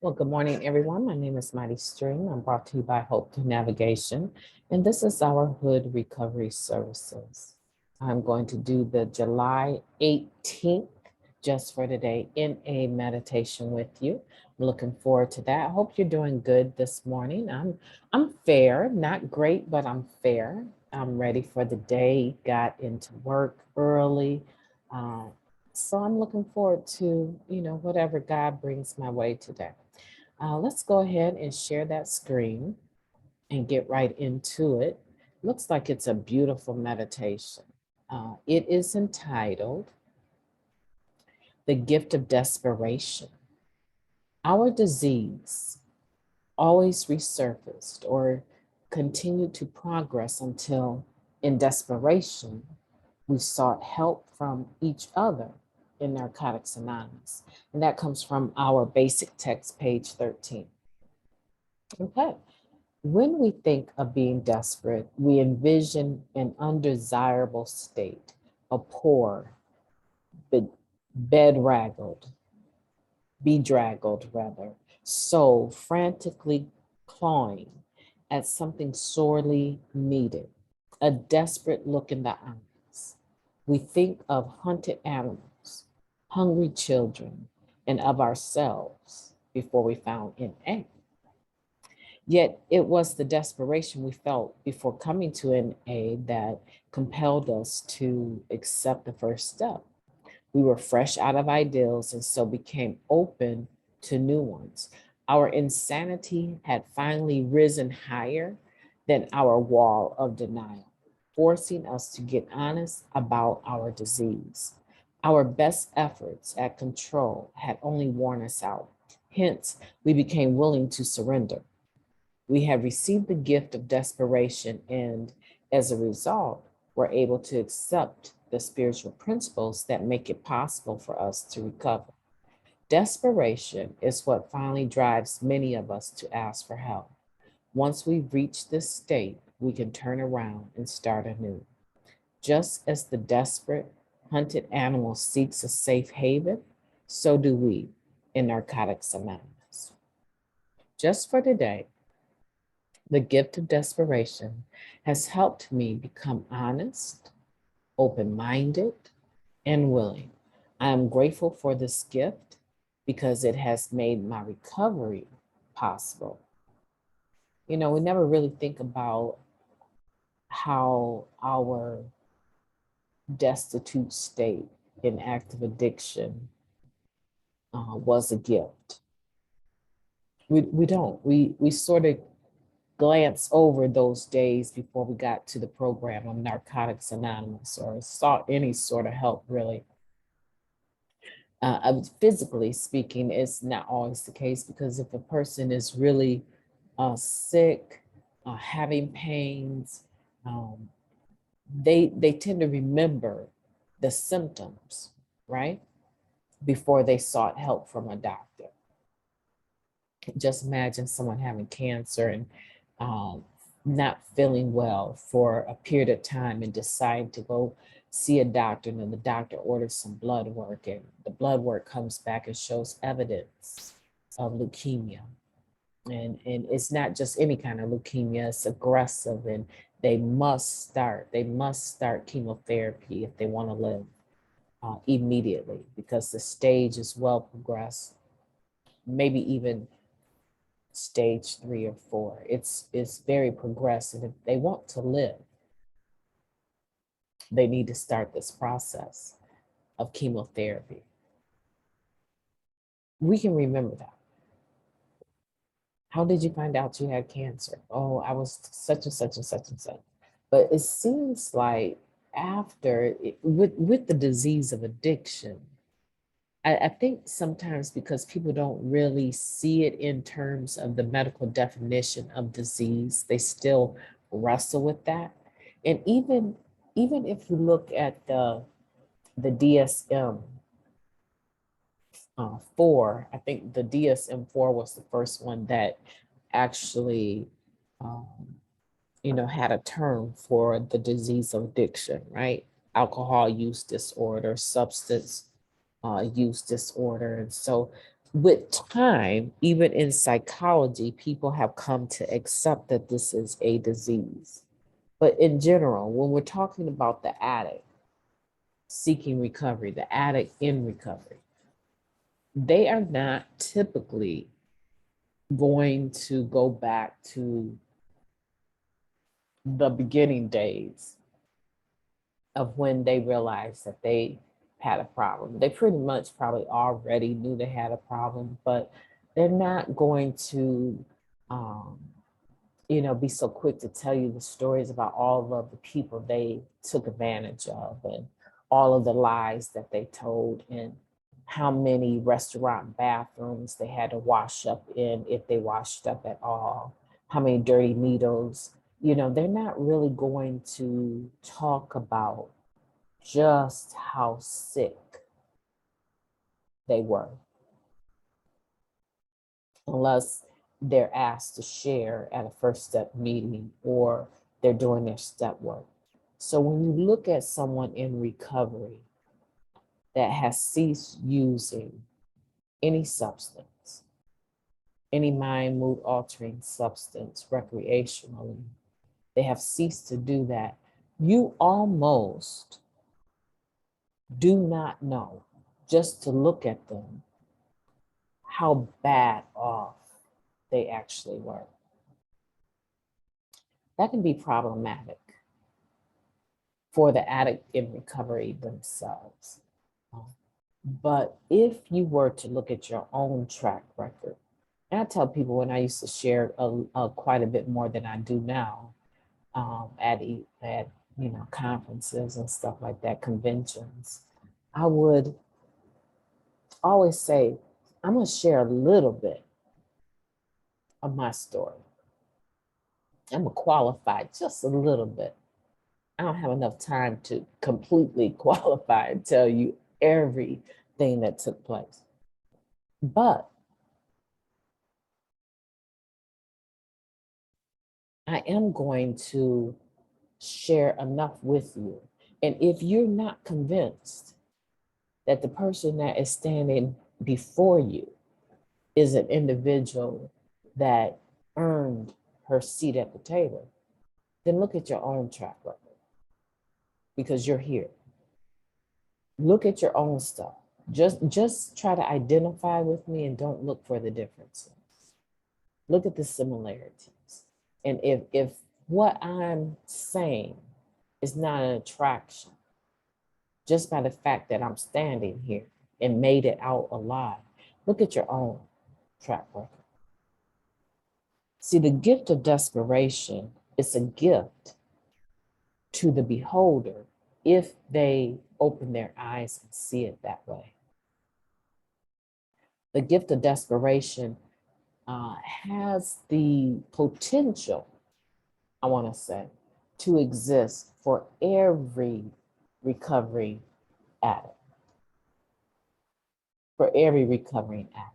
Well, good morning, everyone. My name is MightyStream. I'm brought to you by H.O.O.D Navigation, and this is our Hood Recovery Services. I'm going to do the July 18th, just for today, in a meditation with you. I'm looking forward to that. I hope you're doing good this morning. I'm fair, not great, but I'm fair. I'm ready for the day. Got into work early. Uh, so I'm looking forward to, whatever God brings my way today. Let's go ahead and share that screen and get right into it. Looks like it's a beautiful meditation. It is entitled The Gift of Desperation. Our disease always resurfaced or continued to progress until, in desperation, we sought help from each other in Narcotics Anonymous. And that comes from our basic text, page 13. Okay. When we think of being desperate, we envision an undesirable state, a poor, bedraggled rather, soul frantically clawing at something sorely needed, a desperate look in the eyes. We think of hunted animals, hungry children, and of ourselves before we found NA. Yet it was the desperation we felt before coming to NA that compelled us to accept the first step. We were fresh out of ideals and so became open to new ones. Our insanity had finally risen higher than our wall of denial, forcing us to get honest about our disease. Our best efforts at control had only worn us out. Hence, we became willing to surrender. We have received the gift of desperation, and as a result, we're able to accept the spiritual principles that make it possible for us to recover. Desperation is what finally drives many of us to ask for help. Once we've reached this state, we can turn around and start anew. Just as the desperate, hunted animal seeks a safe haven, so do we in Narcotics Anonymous. Just for today, the gift of desperation has helped me become honest, open minded, and willing. I am grateful for this gift because it has made my recovery possible. We never really think about how our destitute state in active addiction was a gift. We don't. We sort of glance over those days before we got to the program of Narcotics Anonymous or sought any sort of help, really. Physically speaking, it's not always the case because if a person is really sick, having pains, um, they tend to remember the symptoms, right? Before they sought help from a doctor. Just imagine someone having cancer and not feeling well for a period of time and decide to go see a doctor, and then the doctor orders some blood work, and the blood work comes back and shows evidence of leukemia. And it's not just any kind of leukemia, it's aggressive, and they must start chemotherapy if they want to live immediately because the stage is well progressed, maybe even stage 3 or 4. It's very progressive. If they want to live, they need to start this process of chemotherapy. We can remember that. How did you find out you had cancer? Oh, I was such and such and such and such. But it seems like with the disease of addiction, I think sometimes because people don't really see it in terms of the medical definition of disease, they still wrestle with that. And even if you look at the DSM 4, I think the DSM 4 was the first one that actually, um, had a term for the disease of addiction, right? Alcohol use disorder, substance use disorder. And so with time, even in psychology, people have come to accept that this is a disease. But in general, when we're talking about the addict seeking recovery, the addict in recovery, they are not typically going to go back to the beginning days of when they realized that they had a problem. They pretty much probably already knew they had a problem, but they're not going to, um, be so quick to tell you the stories about all of the people they took advantage of and all of the lies that they told and how many restaurant bathrooms they had to wash up in, if they washed up at all, how many dirty needles. They're not really going to talk about just how sick they were unless they're asked to share at a first step meeting or they're doing their step work. So when you look at someone in recovery that has ceased using any substance, any mind, mood altering substance recreationally, they have ceased to do that, you almost do not know, just to look at them, how bad off they actually were. That can be problematic for the addict in recovery themselves. But if you were to look at your own track record, and I tell people when I used to share quite a bit more than I do now at conferences and stuff like that, conventions, I would always say, I'm going to share a little bit of my story. I'm going to qualify just a little bit. I don't have enough time to completely qualify and tell you everything that took place. But I am going to share enough with you. And if you're not convinced that the person that is standing before you is an individual that earned her seat at the table, then look at your own track record, because you're here. Look at your own stuff. Just try to identify with me and don't look for the differences. Look at the similarities. And if what I'm saying is not an attraction, just by the fact that I'm standing here and made it out alive, look at your own track record. See, the gift of desperation is a gift to the beholder if they open their eyes and see it that way. The gift of desperation has the potential, I want to say, to exist for every recovering addict. For every recovering addict.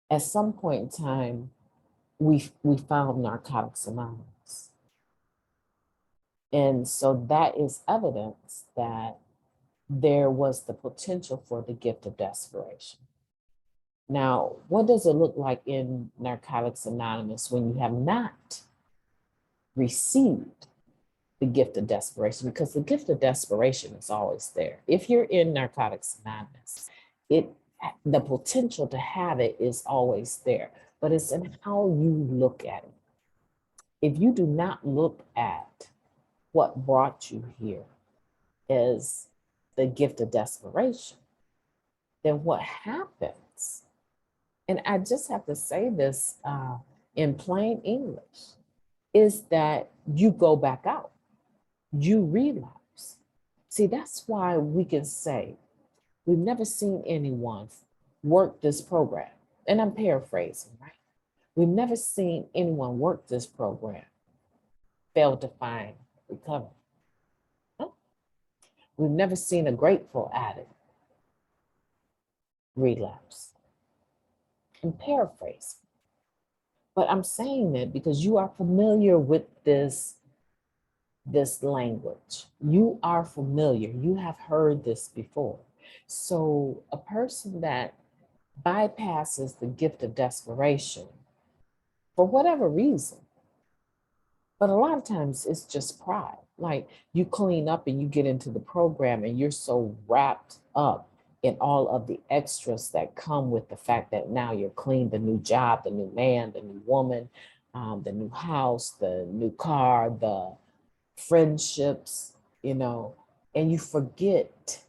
At some point in time, we found Narcotics Anonymous. And so that is evidence that there was the potential for the gift of desperation. Now, what does it look like in Narcotics Anonymous when you have not received the gift of desperation? Because the gift of desperation is always there. If you're in Narcotics Anonymous, the potential to have it is always there, but it's in how you look at it. If you do not look at what brought you here as the gift of desperation, then what happens, and I just have to say this in plain English, is that you go back out, you relapse. See, that's why we can say we've never seen anyone work this program. And I'm paraphrasing, right? We've never seen anyone work this program fail to find recovery. No. We've never seen a grateful addict relapse. I'm paraphrasing. But I'm saying that because you are familiar with this language. You are familiar. You have heard this before. So a person that bypasses the gift of desperation for whatever reason, but a lot of times it's just pride. Like you clean up and you get into the program and you're so wrapped up in all of the extras that come with the fact that now you're clean, the new job, the new man, the new woman, the new house, the new car, the friendships, and you forget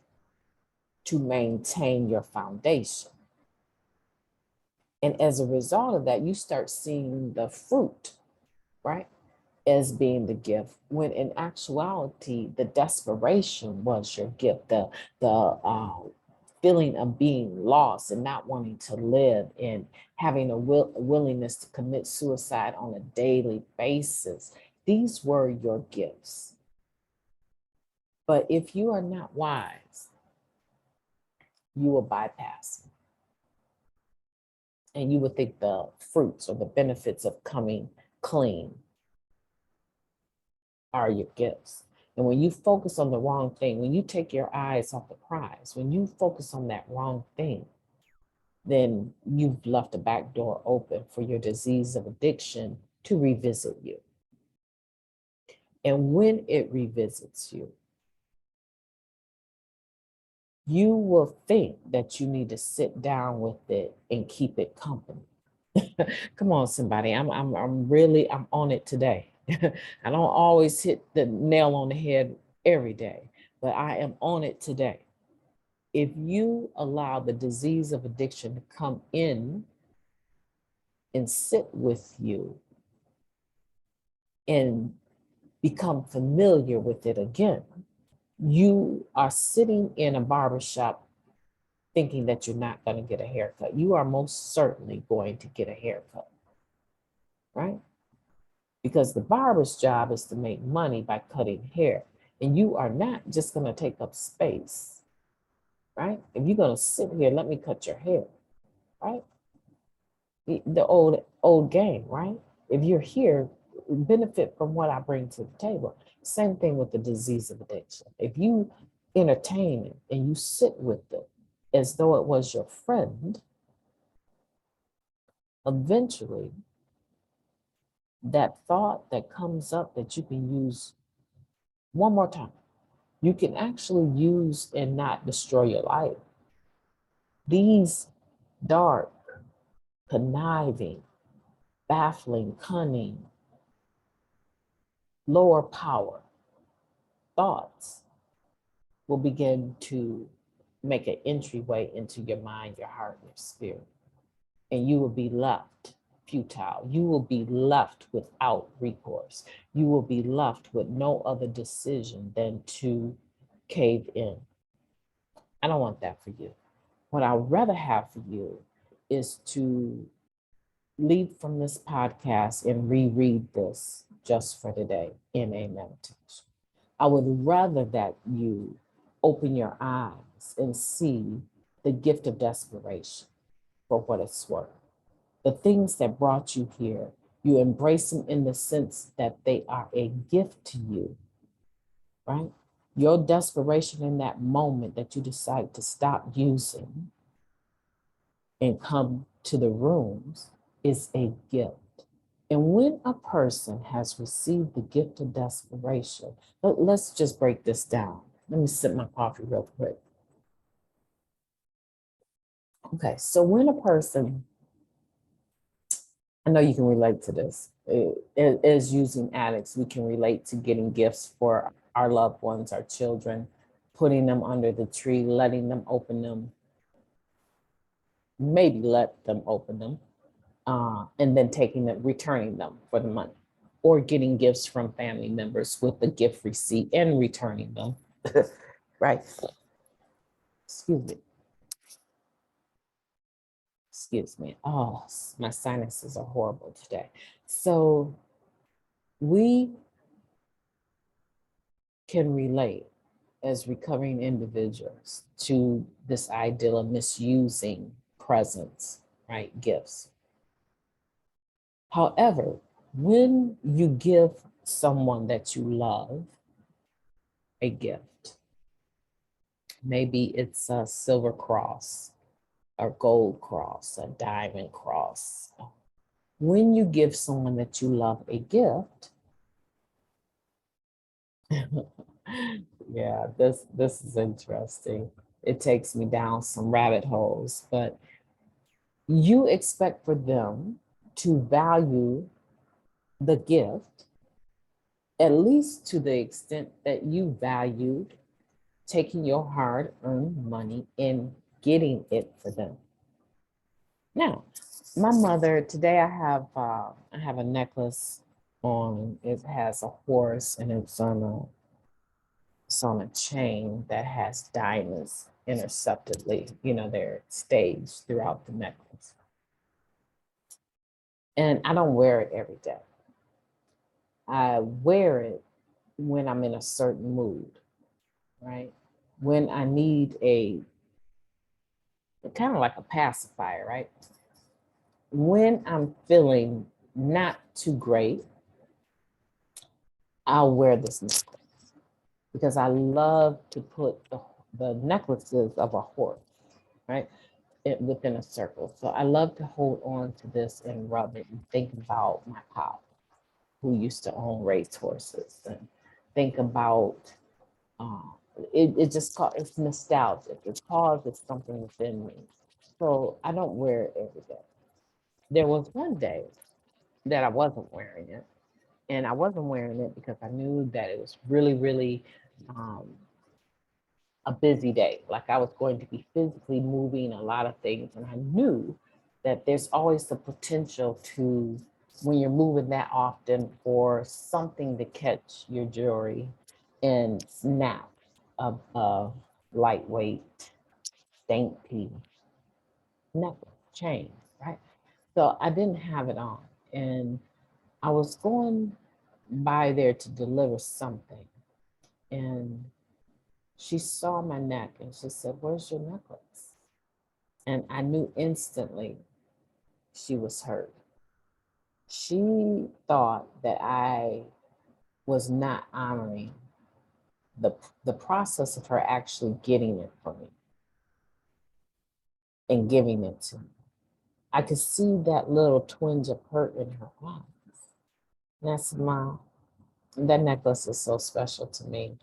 to maintain your foundation. And as a result of that, you start seeing the fruit, right, as being the gift, when in actuality, the desperation was your gift, the feeling of being lost and not wanting to live and having a willingness to commit suicide on a daily basis. These were your gifts. But if you are not wise, you will bypass them. And you would think the fruits or the benefits of coming clean are your gifts. And when you focus on the wrong thing, when you take your eyes off the prize, when you focus on that wrong thing, then you've left a back door open for your disease of addiction to revisit you. And when it revisits you, you will think that you need to sit down with it and keep it company. Come on, somebody. I'm on it today. I don't always hit the nail on the head every day, but I am on it today. If you allow the disease of addiction to come in and sit with you and become familiar with it again, you are sitting in a barbershop thinking that you're not going to get a haircut. You are most certainly going to get a haircut, right? Because the barber's job is to make money by cutting hair. And you are not just going to take up space, right? If you're going to sit here, let me cut your hair, right? The old game, right? If you're here, benefit from what I bring to the table. Same thing with the disease of addiction. If you entertain it and you sit with it as though it was your friend, eventually that thought that comes up that you can use one more time, you can actually use and not destroy your life. These dark, conniving, baffling, cunning, lower power thoughts will begin to make an entryway into your mind, your heart, and your spirit. And you will be left futile. You will be left without recourse. You will be left with no other decision than to cave in. I don't want that for you. What I'd rather have for you is to leave from this podcast and reread this just for today in a meditation. I would rather that you open your eyes and see the gift of desperation for what it's worth. The things that brought you here, you embrace them in the sense that they are a gift to you, right? Your desperation in that moment that you decide to stop using and come to the rooms is a gift. And when a person has received the gift of desperation, let's just break this down. Let me sip my coffee real quick. Okay, so when a person, I know you can relate to this, as using addicts, we can relate to getting gifts for our loved ones, our children, putting them under the tree, letting them open them, maybe let them open them, and then taking them, returning them for the money, or getting gifts from family members with the gift receipt and returning them, right? Excuse me. Excuse me. Oh, my sinuses are horrible today. So we can relate as recovering individuals to this ideal of misusing presents, right? Gifts. However, when you give someone that you love a gift, Maybe it's a silver cross, a gold cross, a diamond cross. When you give someone that you love a gift, yeah, this is interesting. It takes me down some rabbit holes, but you expect for them to value the gift, at least to the extent that you valued taking your hard-earned money and getting it for them. Now, my mother, today I have a necklace on. It has a horse and it's on a chain that has diamonds interceptedly, they're staged throughout the necklace. And I don't wear it every day. I wear it when I'm in a certain mood, right? When I need a kind of like a pacifier, right? When I'm feeling not too great, I'll wear this necklace because I love to put the necklaces of a horse, right, within a circle. So I love to hold on to this and rub it and think about my pop, who used to own race horses, and think about um, it just it's nostalgic. It causes something within me. So I don't wear it every day. There was one day that I wasn't wearing it. And I wasn't wearing it because I knew that it was really, really um, a busy day. Like I was going to be physically moving a lot of things. And I knew that there's always the potential to, when you're moving that often, for something to catch your jewelry and snap a lightweight, dainty necklace, chain, right? So I didn't have it on. And I was going by there to deliver something. And she saw my neck and she said, "Where's your necklace?" And I knew instantly she was hurt. She thought that I was not honoring the process of her actually getting it for me and giving it to me. I could see that little twinge of hurt in her eyes. And I said, "Mom, that necklace is so special to me.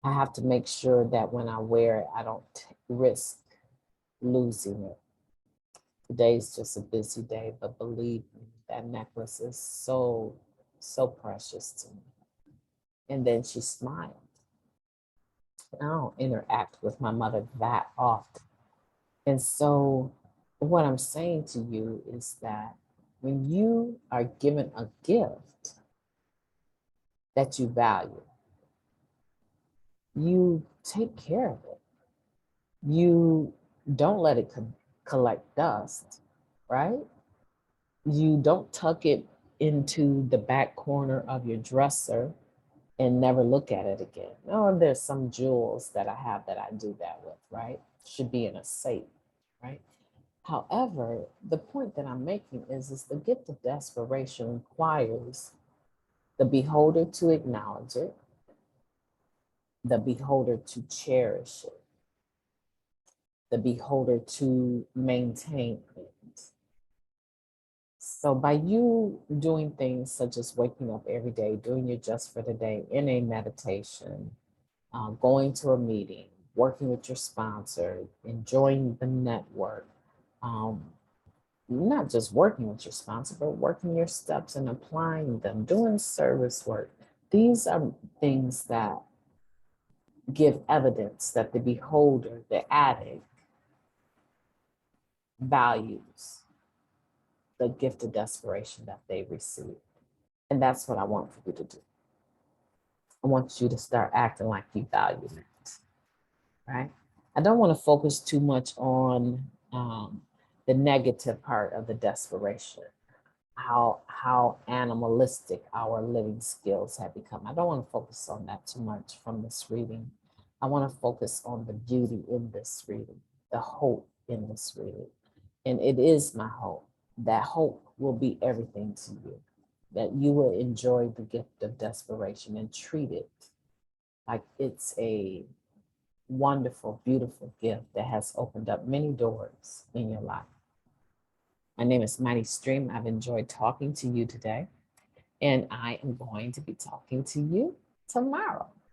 I have to make sure that when I wear it, I don't risk losing it. Today's just a busy day, but believe me, that necklace is so, so precious to me." And then she smiled. I don't interact with my mother that often. And so, what I'm saying to you is that when you are given a gift that you value, you take care of it. You don't let it collect dust, right? You don't tuck it into the back corner of your dresser and never look at it again. Oh, there's some jewels that I have that I do that with, right? Should be in a safe, right? However, the point that I'm making is the gift of desperation requires the beholder to acknowledge it, the beholder to cherish it, the beholder to maintain it. So by you doing things such as waking up every day, doing your just for the day in a meditation, going to a meeting, working with your sponsor, enjoying the network, um, not just working with your sponsor, but working your steps and applying them, doing service work. These are things that give evidence that the beholder, the addict, values the gift of desperation that they receive. And that's what I want for you to do. I want you to start acting like you value it, right? I don't want to focus too much on the negative part of the desperation, how animalistic our living skills have become. I don't want to focus on that too much from this reading. I want to focus on the beauty in this reading, the hope in this reading. And it is my hope that hope will be everything to you, that you will enjoy the gift of desperation and treat it like it's a wonderful, beautiful gift that has opened up many doors in your life. My name is MightyStream. I've enjoyed talking to you today, and I am going to be talking to you tomorrow.